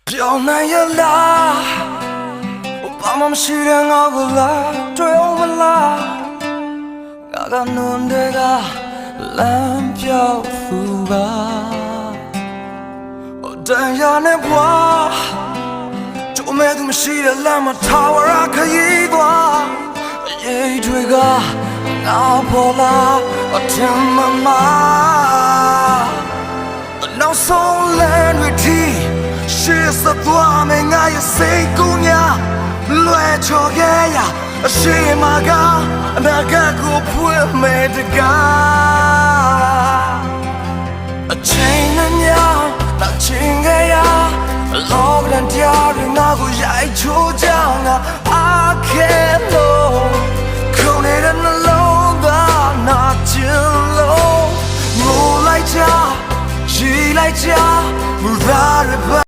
ပြောင်းနိုင်ရလားဘာမှမရှိတဲ့ငါ့ကိုလားတွေ့အောင်မလားငါကနွန်တွေကလမ်းပြောက်သူပါတရားနဲ့ဘွားကျုံမဲ့သူမရှိတဲ့လမ်းမှာထားဝရခရီးသွားအရေးတွေကငါပေါ်လာအထင်မမှာနောက်ဆုံးလမ်းတွေထိရှေ့ဆက်သွားမယ်ငါရဲ့စိတ်ကူးများလွယ်ချော်ခဲ့ရအရှိမကအနာဂတ်ကိုဖွင့်မဲ့တကားအချိန်နဲ့များနောက်ချင်းခဲ့ရလောကနဲ့တရားတွေငါကိုရိုက်ချိုးကြငါI can't know ခုန်နေတဲ့နှလုံးသားနာကျင်လို့ငိုလိုက်ကြရေးလိုက်ကြမူသားရ